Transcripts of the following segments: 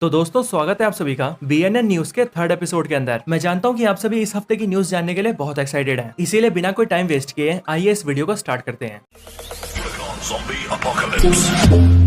तो दोस्तों स्वागत है आप सभी का BNN न्यूज के थर्ड एपिसोड के अंदर। मैं जानता हूं कि आप सभी इस हफ्ते की न्यूज जानने के लिए बहुत एक्साइटेड हैं, इसीलिए बिना कोई टाइम वेस्ट किए आइए इस वीडियो को स्टार्ट करते हैं। Zombie apocalypse.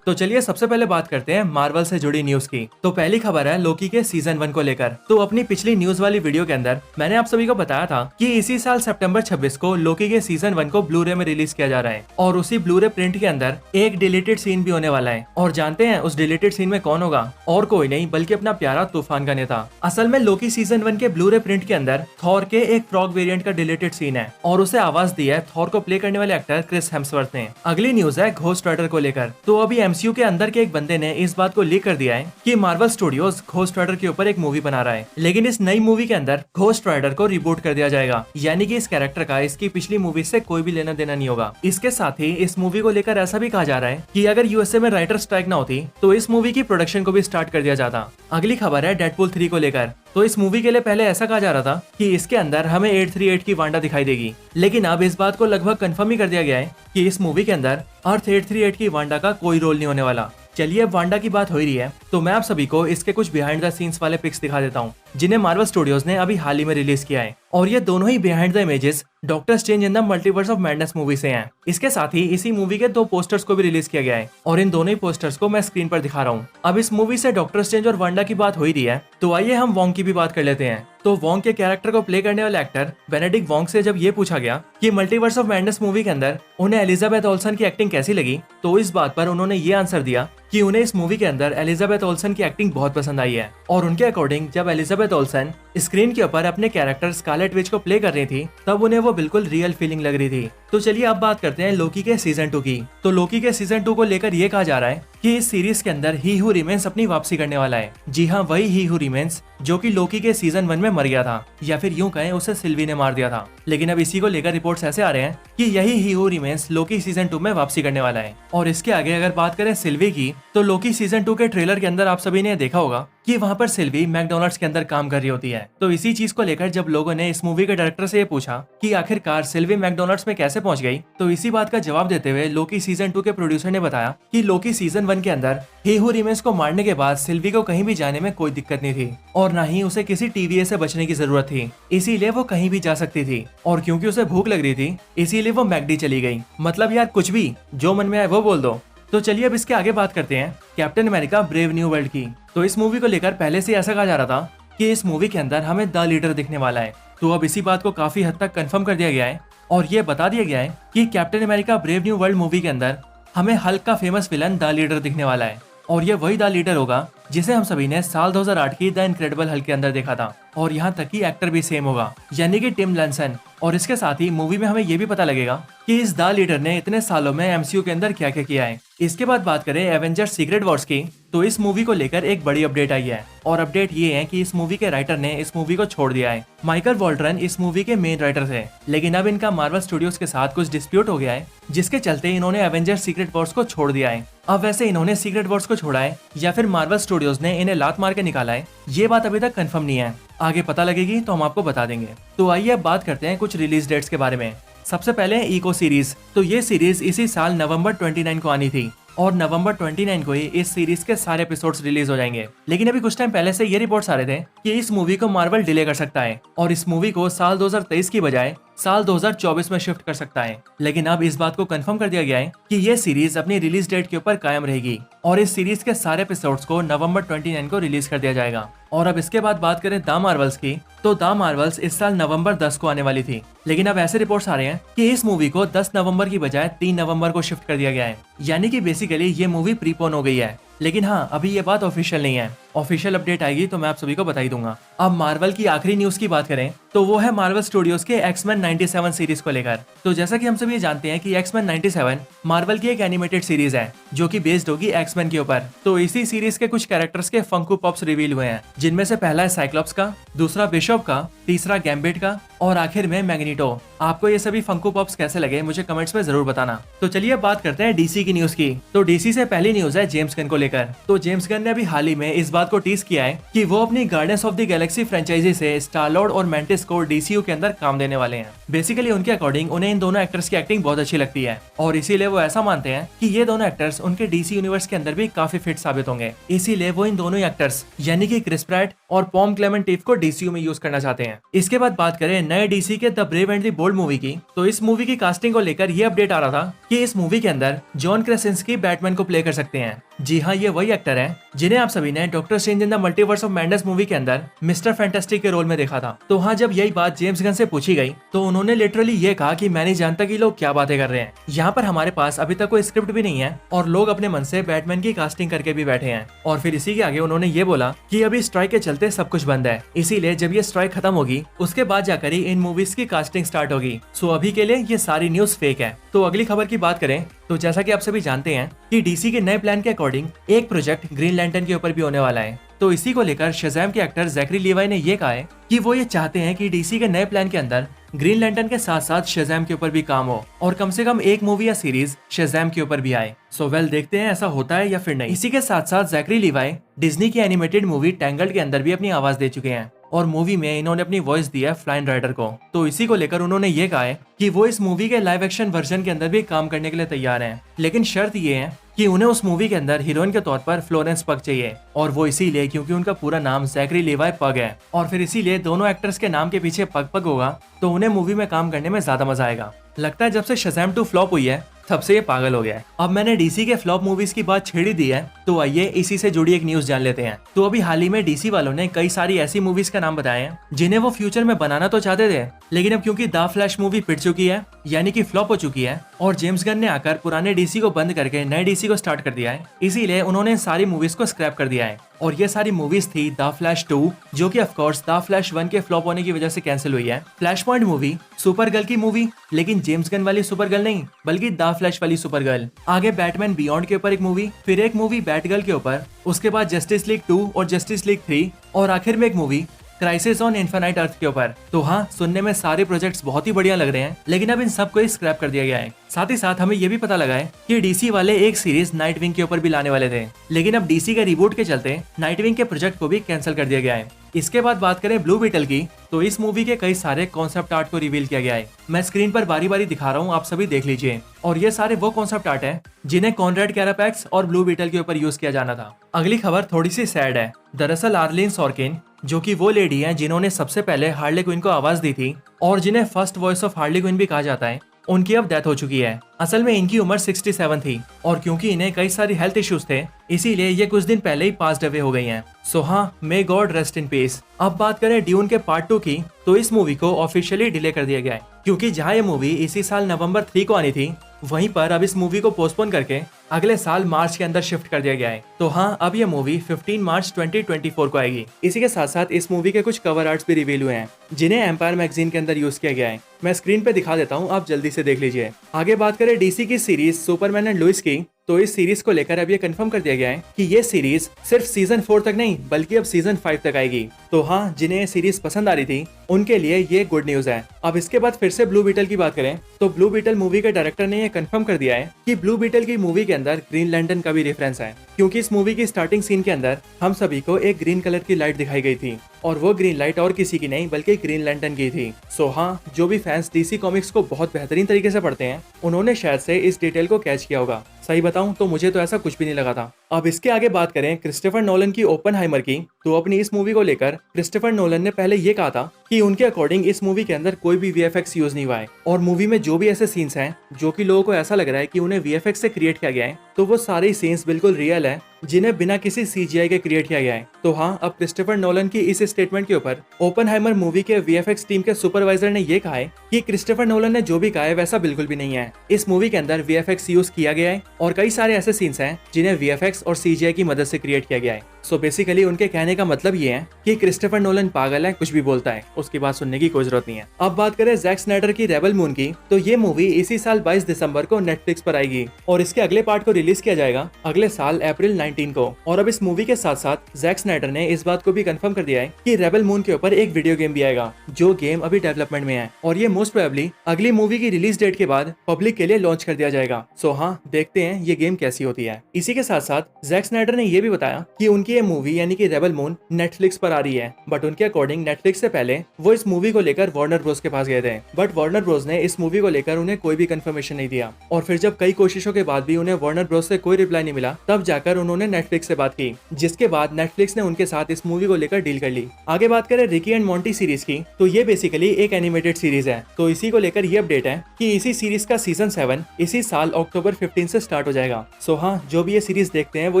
तो चलिए सबसे पहले बात करते हैं मार्वल से जुड़ी न्यूज की। तो पहली खबर है लोकी के सीजन 1 को लेकर। तो अपनी पिछली न्यूज वाली वीडियो के अंदर मैंने आप सभी को बताया था कि इसी साल सितंबर 26 को लोकी के सीजन 1 को ब्लूरे में रिलीज किया जा रहा है और उसी ब्लूरे प्रिंट के अंदर एक डिलीटेड सीन भी होने वाला है। और जानते हैं उस डिलीटेड सीन में कौन होगा? और कोई नहीं बल्कि अपना प्यारा तूफान का नेता। असल में लोकी सीजन 1 के ब्लूरे प्रिंट के अंदर थॉर के एक फ्रॉग वेरिएंट का डिलीटेड सीन है और उसे आवाज दी है थॉर को प्ले करने वाले एक्टर क्रिस हेम्सवर्थ ने। अगली न्यूज है घोस्ट राइडर को लेकर। तो अभी MCU के अंदर के एक बंदे ने इस बात को लीक कर दिया है कि मार्वल स्टूडियोज घोस्ट राइडर के ऊपर एक मूवी बना रहा है, लेकिन इस नई मूवी के अंदर घोस्ट राइडर को रिबूट कर दिया जाएगा, यानी कि इस कैरेक्टर का इसकी पिछली मूवी से कोई भी लेना देना नहीं होगा। इसके साथ ही इस मूवी को लेकर ऐसा भी कहा जा रहा है कि अगर USA में राइटर स्ट्राइक ना होती तो इस मूवी की प्रोडक्शन को भी स्टार्ट कर दिया जाता। अगली खबर है डेडपूल 3 को लेकर। तो इस मूवी के लिए पहले ऐसा कहा जा रहा था कि इसके अंदर हमें 838 की वांडा दिखाई देगी, लेकिन अब इस बात को लगभग कंफर्म ही कर दिया गया है कि इस मूवी के अंदर अर्थ 838 की वांडा का कोई रोल नहीं होने वाला। चलिए अब वांडा की बात हो ही रही है तो मैं आप सभी को इसके कुछ बिहाइंड द सीन्स वाले पिक्स दिखा देता हूँ जिन्हें मार्वल स्टूडियोज ने अभी हाल ही में रिलीज किया है। और ये दोनों ही behind the images Doctor Strange in the Multiverse of Madness movie से हैं। इसके साथ ही इसी मूवी के 2 पोस्टर्स को भी रिलीज किया गया है और इन दोनों ही पोस्टर्स को मैं स्क्रीन पर दिखा रहा हूँ। अब इस मूवी से डॉक्टर स्ट्रेंज और वांडा की बात हो ही रही है तो आइए हम वोंग की भी बात कर लेते हैं। तो वोंग के कैरेक्टर को प्ले करने वाले एक्टर बेनेडिक्ट वोंग से जब ये पूछा गया कि मल्टीवर्स ऑफ मैडनेस मूवी के अंदर उन्हें एलिजाबेथ ओल्सन की एक्टिंग कैसी लगी, तो इस बात पर उन्होंने ये आंसर दिया कि उन्हें इस मूवी के अंदर एलिजाबेथ ओल्सन की एक्टिंग बहुत पसंद आई है। और उनके अकॉर्डिंग जब एलिजाबेथ ओल्सन स्क्रीन के ऊपर अपने कैरेक्टर स्कारलेट विच को प्ले कर रही थी तब उन्हें वो बिल्कुल रियल फीलिंग लग रही थी। तो चलिए अब बात करते हैं लोकी के सीजन 2 की। तो लोकी के सीजन 2 को लेकर ये कहा जा रहा है कि इस सीरीज के अंदर ही हू रिमेन्स अपनी वापसी करने वाला है। जी हाँ, वही ही हू रिमेन्स जो कि लोकी के सीजन 1 में मर गया था, या फिर यूं कहें उसे सिल्वी ने मार दिया था। लेकिन अब इसी को लेकर रिपोर्ट्स ऐसे आ रहे हैं कि यही ही हू रिमेन्स लोकी सीजन 2 में वापसी करने वाला है। और इसके आगे अगर बात करें सिल्वी की, तो लोकी सीजन 2 के ट्रेलर के अंदर आप सभी ने देखा होगा कि वहाँ पर सिल्वी मैकडोनल्ड्स के अंदर काम कर रही होती है। तो इसी चीज को लेकर जब लोगों ने इस मूवी के डायरेक्टर से ये पूछा कि आखिरकार सिल्वी मैकडोनल्ड्स में कैसे पहुंच गई, तो इसी बात का जवाब देते हुए लोकी सीजन 2 के प्रोड्यूसर ने बताया कि लोकी सीजन 1 के अंदर ही हू रिमेन्स को मारने के बाद सिल्वी को कहीं भी जाने में कोई दिक्कत नहीं थी और न ही उसे किसी TVA से बचने की जरूरत थी, इसीलिए वो कहीं भी जा सकती थी। और क्योंकि उसे भूख लग रही थी इसीलिए वो मैकडी चली गई। मतलब यार कुछ भी जो मन में आए वो बोल दो। तो चलिए अब इसके आगे बात करते हैं captain America brave new world की। तो इस मूवी को लेकर पहले से ऐसा कहा जा रहा था कि इस मूवी के अंदर हमें द लीडर दिखने वाला है। तो अब इसी बात को काफी हद तक कंफर्म कर दिया गया है और ये बता दिया गया है कि captain America brave new world movie के अंदर हमें हल्क का फेमस विलन द लीडर दिखने वाला है। और ये वही द लीडर होगा जिसे हम सभी ने साल 2008 की द इनक्रेडिबल हल्क के अंदर देखा था। और यहाँ तक कि एक्टर भी सेम होगा, यानी कि टिम लैंसन। और इसके साथ ही मूवी में हमें ये भी पता लगेगा कि इस द लीडर ने इतने सालों में MCU के अंदर क्या क्या किया है। इसके बाद बात करें एवेंजर्स सीक्रेट वॉर्स की, तो इस मूवी को लेकर एक बड़ी अपडेट आई है और अपडेट ये है कि इस मूवी के राइटर ने इस मूवी को छोड़ दिया है। माइकल वॉल्ट्रन इस मूवी के मेन राइटर थे, लेकिन अब इनका मार्वल स्टूडियोज के साथ कुछ डिस्प्यूट हो गया है जिसके चलते इन्होंने एवेंजर्स सीक्रेट वॉर्स को छोड़ दिया है। अब वैसे इन्होंने सीक्रेट वॉर्स को छोड़ा है या फिर मार्वल स्टूडियोज ने इन्हें लात मार के निकाला है, ये बात अभी तक कंफर्म नहीं है। आगे पता लगेगी तो हम आपको बता देंगे। तो आइए अब बात करते हैं कुछ रिलीज डेट्स के बारे में। सबसे पहले इको सीरीज। तो ये सीरीज इसी साल नवंबर 29 को आनी थी और नवंबर 29 को ही इस सीरीज के सारे एपिसोड्स रिलीज हो जाएंगे। लेकिन अभी कुछ टाइम पहले से ये रिपोर्ट्स आ रहे थे कि इस मूवी को मार्वल डिले कर सकता है और इस मूवी को साल 2023 की बजाय साल 2024 में शिफ्ट कर सकता है। लेकिन अब इस बात को कंफर्म कर दिया गया है कि ये सीरीज अपनी रिलीज डेट के ऊपर कायम रहेगी और इस सीरीज के सारे एपिसोड्स को नवंबर 29 को रिलीज कर दिया जाएगा। और अब इसके बाद बात करें द मार्वल्स की, तो द मार्वल्स इस साल नवंबर 10 को आने वाली थी, लेकिन अब ऐसे रिपोर्ट्स आ रहे हैं कि इस मूवी को 10 नवंबर की बजाय 3 नवंबर को शिफ्ट कर दिया गया है, यानी कि बेसिकली ये मूवी प्रीपोन हो गई है। लेकिन हाँ, अभी ये बात ऑफिशियल नहीं है। ऑफिशियल अपडेट आएगी तो मैं आप सभी को बता ही दूंगा। अब मार्वल की आखिरी न्यूज की बात करें तो वो है मार्वल स्टूडियोज के एक्समैन 97 सीरीज को लेकर। तो जैसा कि हम सभी जानते हैं कि एक्समैन 97 मार्वल की एक एनिमेटेड सीरीज है जो कि बेस्ड होगी एक्समैन के ऊपर। तो इसी सीरीज के कुछ कैरेक्टर्स के फंको पॉप्स रिवील हुए हैं, जिनमें से पहला है साइक्लोप्स का, दूसरा बिशप का, तीसरा गैम्बिट का और आखिर में मैग्नीटो। आपको ये सभी फंको पॉप्स कैसे लगे मुझे कमेंट्स में जरूर बताना। तो चलिए अब बात करते हैं DC की न्यूज की। तो DC से पहली न्यूज है जेम्स गन को लेकर। तो जेम्स गन ने अभी हाल ही में इस बात बात को टीज किया है कि वो अपनी Guardians of the Galaxy franchise से स्टार लॉर्ड और मैंटिस को डीसीयू के अंदर काम देने वाले हैं। बेसिकली उनके अकॉर्डिंग उन्हें इन दोनों एक्टर्स की एक्टिंग बहुत अच्छी लगती है और इसीलिए वो ऐसा मानते हैं कि ये दोनों एक्टर्स उनके डीसी यूनिवर्स के अंदर भी काफी फिट साबित होंगे। इसीलिए वो इन दोनों एक्टर्स यानी कि क्रिस प्रैट और पॉम क्लेमेंटिव को डीसीयू में यूज करना चाहते हैं। इसके बाद बात करें नए डीसी के the Brave and the Bold movie की, तो इस मूवी की कास्टिंग को लेकर ये अपडेट आ रहा था कि इस मूवी के अंदर जॉन क्रेसिंस्की बैटमैन को प्ले कर सकते हैं। जी हाँ, ये वही एक्टर हैं जिन्हें आप सभी ने doctor Strange in the Multiverse of Madness movie के अंदर मिस्टर फैंटास्टिक के रोल में देखा था। तो हाँ, जब यही बात जेम्स गन से पूछी गई तो उन्होंने लिटरली ये कहा कि मैं नहीं जानता कि लोग क्या बातें कर रहे हैं। यहाँ पर हमारे पास अभी तक कोई स्क्रिप्ट भी नहीं है और लोग अपने मन से बैटमैन की कास्टिंग करके भी बैठे हैं। और फिर इसी के आगे उन्होंने ये बोला कि अभी स्ट्राइक के चलते सब कुछ बंद है, इसीलिए जब ये स्ट्राइक खत्म होगी उसके बाद जाकर ही इन मूवीज की कास्टिंग स्टार्ट होगी। सो अभी के लिए ये सारी न्यूज फेक है। तो अगली खबर की बात करें तो जैसा कि आप सभी जानते हैं कि डीसी के नए प्लान के अकॉर्डिंग एक प्रोजेक्ट ग्रीन लैंटर्न के ऊपर भी होने वाला है। तो इसी को लेकर शज़ैम के एक्टर ज़ैकरी लीवाई ने ये कहा है कि वो ये चाहते हैं कि डीसी के नए प्लान के अंदर ग्रीन लैंटर्न के साथ साथ शज़ैम के ऊपर भी काम हो और कम से कम एक मूवी या सीरीज शज़ैम के ऊपर भी आए। सो वेल, देखते हैं ऐसा होता है या फिर नहीं। इसी के साथ साथ ज़ैकरी लीवाई डिज्नी की एनिमेटेड मूवी टैंगल्ड के अंदर भी अपनी आवाज दे चुके हैं और मूवी में इन्होंने अपनी वॉइस दी है फ्लाइन राइडर को। तो इसी को लेकर उन्होंने ये कहा है कि वो इस मूवी के लाइव एक्शन वर्जन के अंदर भी काम करने के लिए तैयार हैं, लेकिन शर्त ये है कि उन्हें उस मूवी के अंदर हीरोइन के तौर पर फ्लोरेंस पग चाहिए और वो इसीलिए क्योंकि उनका पूरा नाम ज़ैकरी लीवाई पग है और फिर इसीलिए दोनों एक्टर्स के नाम के पीछे पग पग होगा तो उन्हें मूवी में काम करने में ज्यादा मजा आएगा। लगता है जब से शज़ैम 2 फ्लॉप हुई है तब से ये पागल हो गया है। अब मैंने डीसी के फ्लॉप मूवीज की बात छेड़ी दी है तो आइए इसी से जुड़ी एक न्यूज जान लेते हैं। तो अभी हाल ही में डीसी वालों ने कई सारी ऐसी मूवीज का नाम बताए हैं जिन्हें वो फ्यूचर में बनाना तो चाहते थे, लेकिन अब क्योंकि द फ्लैश मूवी पिट चुकी है यानी कि फ्लॉप हो चुकी है और जेम्स गन ने आकर पुराने डीसी को बंद करके नए डीसी को स्टार्ट कर दिया है, इसीलिए उन्होंने सारी मूवीज को स्क्रैप कर दिया है। और ये सारी मूवीज थी द फ्लैश 2 जो कि ऑफ कोर्स द फ्लैश 1 के फ्लॉप होने की वजह से कैंसिल हुई है, flash point movie, super girl की मूवी लेकिन जेम्स गन वाली सुपर गर्ल नहीं बल्कि द फ्लैश वाली सुपर गर्ल, आगे बैटमैन बियॉन्ड के ऊपर एक मूवी, फिर एक मूवी बैट गर्ल के ऊपर, उसके बाद जस्टिस लीग 2 और जस्टिस लीग 3 और आखिर में एक मूवी क्राइसिस ऑन इन्फिनाइट अर्थ के ऊपर। तो हाँ, सुनने में सारे प्रोजेक्ट्स बहुत ही बढ़िया लग रहे हैं, लेकिन अब इन सब को स्क्रैप कर दिया गया है। साथ ही साथ हमें ये भी पता लगा है कि डीसी वाले एक सीरीज नाइटविंग के ऊपर भी लाने वाले थे, लेकिन अब डीसी के रिबूट के चलते नाइटविंग के प्रोजेक्ट को भी कैंसिल कर दिया गया है। इसके बाद बात करें ब्लू बीटल की, तो इस मूवी के कई सारे कॉन्सेप्ट आर्ट को रिवील किया गया है। मैं स्क्रीन पर बारी बारी दिखा रहा हूँ, आप सभी देख लीजिए। और ये सारे वो कॉन्सेप्ट आर्ट है जिन्हें कॉनरेड कैरापैक्स और ब्लू बीटल के ऊपर यूज किया जाना था। अगली खबर थोड़ी सी सैड है। दरअसल आर्लिन सॉर्किन जो कि वो लेडी है जिन्होंने सबसे पहले हार्ले क्विन को आवाज दी थी और जिन्हें first voice of Harley Quinn भी कहा जाता है, उनकी अब डेथ हो चुकी है। असल में इनकी उम्र 67 थी और क्योंकि इन्हें कई सारी हेल्थ इश्यूज थे इसीलिए ये कुछ दिन पहले ही पास्ड अवे हो गई हैं। सो हाँ, may God rest in peace. अब बात करें ड्यून के पार्ट 2 की, तो इस मूवी को ऑफिशियली डिले कर दिया गया है क्योंकि जहाँ ये मूवी इसी साल नवंबर 3 को आनी थी वहीं पर अब इस मूवी को पोस्टपोन करके अगले साल मार्च के अंदर शिफ्ट कर दिया गया है। तो हाँ, अब ये मूवी 15 मार्च 2024 को आएगी। इसी के साथ साथ इस मूवी के कुछ कवर आर्ट्स भी रिवील हुए हैं जिन्हें एम्पायर मैगजीन के अंदर यूज किया गया है। मैं स्क्रीन पे दिखा देता हूँ, आप जल्दी से देख लीजिए। आगे बात करें डीसी की सीरीज सुपरमैन एंड लुइस की, तो इस सीरीज को लेकर अब ये कंफर्म कर दिया गया है कि ये सीरीज सिर्फ सीजन 4 तक नहीं बल्कि अब सीजन 5 तक आएगी। तो हाँ, जिन्हें ये सीरीज पसंद आ रही थी उनके लिए ये गुड न्यूज है। अब इसके बाद फिर से ब्लू बीटल की बात करें तो ब्लू बीटल मूवी के डायरेक्टर ने ये कंफर्म कर दिया है कि ब्लू बीटल की मूवी के अंदर ग्रीन लैंटर्न का भी रेफरेंस है, क्योंकि इस मूवी की स्टार्टिंग सीन के अंदर हम सभी को एक ग्रीन कलर की लाइट दिखाई गई थी और वो ग्रीन लाइट और किसी की नहीं बल्कि ग्रीन लैंटर्न की थी। सो हाँ, जो भी फैंस डीसी कॉमिक्स को बहुत बेहतरीन तरीके से पढ़ते हैं उन्होंने शायद से इस डिटेल को कैच किया होगा। सही बताऊं तो मुझे तो ऐसा कुछ भी नहीं लगा था। अब इसके आगे बात करें क्रिस्टोफर नोलन की ओपनहाइमर की, तो अपनी इस मूवी को लेकर क्रिस्टोफर नोलन ने पहले ये कहा था कि उनके अकॉर्डिंग इस मूवी के अंदर कोई भी वीएफएक्स यूज नहीं हुआ है और मूवी में जो भी ऐसे सीन्स हैं जो कि लोगों को ऐसा लग रहा है कि उन्हें वीएफएक्स से क्रिएट किया गया है, तो वो सारे सीन्स बिल्कुल रियल है जिन्हें बिना किसी सीजीआई के क्रिएट किया गया है। तो हाँ, अब क्रिस्टोफर नोलन की इस स्टेटमेंट के ऊपर ओपनहाइमर मूवी के वीएफएक्स टीम के सुपरवाइजर ने ये कहा है कि क्रिस्टोफर नोलन ने जो भी कहा है वैसा बिल्कुल भी नहीं है। इस मूवी के अंदर वीएफएक्स यूज किया गया है और कई सारे ऐसे सीन्स हैं जिन्हें वीएफएक्स और सीजीआई की मदद से क्रिएट किया गया है। सो बेसिकली उनके कहने का मतलब ये है कि क्रिस्टोफर नोलन पागल है, कुछ भी बोलता है, उसकी बात सुनने की कोई जरूरत नहीं है। अब बात करें जैक स्नाइडर की रेबल मून की, तो ये मूवी इसी साल 22 दिसंबर को नेटफ्लिक्स पर आएगी और इसके अगले पार्ट को रिलीज किया जाएगा अगले साल अप्रैल 19 को। और अब इस मूवी के साथ साथ जैक स्नाइडर ने इस बात को भी कंफर्म कर दिया है कि रेबल मून के ऊपर एक वीडियो गेम भी आएगा, जो गेम अभी डेवलपमेंट में है और ये मोस्ट प्रोबेबली अगली मूवी की रिलीज डेट के बाद पब्लिक के लिए लॉन्च कर दिया जाएगा। सो हाँ, देखते हैं ये गेम कैसी होती है। इसी के साथ साथ जैक स्नाइडर ने ये भी बताया कि उनकी उनकी ये मूवी यानी कि रेबल मून नेटफ्लिक्स पर आ रही है, बट उनके अकॉर्डिंग नेटफ्लिक्स से पहले वो इस मूवी को लेकर वार्नर ब्रोस के पास गए थे, बट वार्नर ब्रोस ने इस मूवी को लेकर उन्हें कोई भी कंफर्मेशन नहीं दिया। और फिर जब कई कोशिशों के बाद भी उन्हें वार्नर ब्रोस से कोई रिप्लाई नहीं मिला, तब जाकर उन्होंने नेटफ्लिक्स से बात की, जिसके बाद नेटफ्लिक्स ने उनके साथ इस मूवी को लेकर डील कर ली। आगे बात करें रिकी एंड मॉन्टी सीरीज की, तो ये बेसिकली एक एनिमेटेड सीरीज है। तो इसी को लेकर ये अपडेट है कि इसी सीरीज का सीजन 7 इसी साल अक्टूबर 15 से स्टार्ट हो जाएगा। सो हाँ, जो भी ये सीरीज देखते हैं वो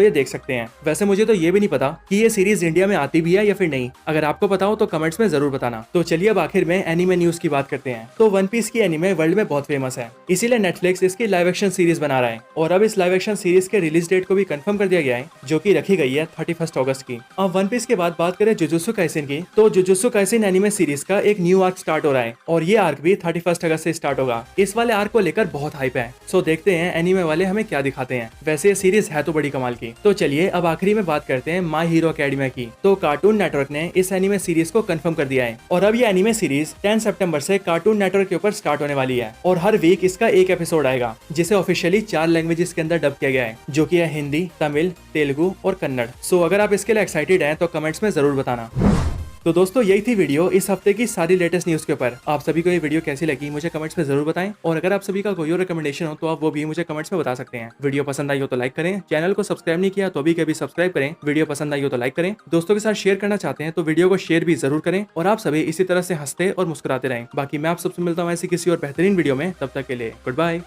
ये देख सकते हैं। वैसे मुझे तो ये भी नहीं पता कि ये सीरीज इंडिया में आती भी है या फिर नहीं। अगर आपको पता हो तो कमेंट्स में जरूर बताना। तो चलिए अब आखिर में एनिमे न्यूज की बात करते हैं। तो वन पीस की एनिमे वर्ल्ड में बहुत फेमस है, इसीलिए नेटफ्लिक्स इसकी लाइव एक्शन सीरीज बना रहा है। और अब इस लाइव एक्शन सीरीज के रिलीज डेट को भी कंफर्म कर दिया गया है, जो कि रखी गई है 31 अगस्त की। अब वन पीस के बाद बात करें जुजुत्सु काइसेन की, तो जुजुत्सु काइसेन एनिमे सीरीज का एक न्यू आर्क स्टार्ट हो रहा है और ये आर्क भी 31 अगस्त से स्टार्ट होगा। इस वाले आर्क को लेकर बहुत हाइप है, सो देखते हैं एनिमे वाले हमें क्या दिखाते हैं। वैसे ये सीरीज है तो बड़ी कमाल की। तो चलिए अब आखिरी में बात करते हैं माय हीरो एकेडमिया की। तो कार्टून नेटवर्क ने इस एनिमे सीरीज को कंफर्म कर दिया है और अब ये एनिमे सीरीज 10 सितंबर से कार्टून नेटवर्क के ऊपर स्टार्ट होने वाली है और हर वीक इसका एक एपिसोड आएगा, जिसे ऑफिशियली 4 लैंग्वेजेस के अंदर डब किया गया है, जो कि है हिंदी, तमिल, तेलुगु और कन्नड़। सो अगर आप इसके लिए एक्साइटेड हैं तो कमेंट्स में जरूर बताना। तो दोस्तों यही थी वीडियो इस हफ्ते की सारी लेटेस्ट न्यूज के ऊपर। आप सभी को ये वीडियो कैसी लगी मुझे कमेंट्स में जरूर बताएं, और अगर आप सभी का कोई और रिकमेंडेशन हो तो आप वो भी मुझे कमेंट्स में बता सकते हैं। वीडियो पसंद आई हो तो लाइक करें, चैनल को सब्सक्राइब नहीं किया तो अभी कभी सब्सक्राइब करें। वीडियो पसंद आई हो तो लाइक करें, दोस्तों के साथ शेयर करना चाहते हैं तो वीडियो को शेयर भी जरूर करें, और आप सभी इसी तरह से हंसते और मुस्कुराते रहें। बाकी मैं आप सबसे मिलता हूँ ऐसी किसी और बेहतरीन वीडियो में, तब तक के लिए गुड बाय।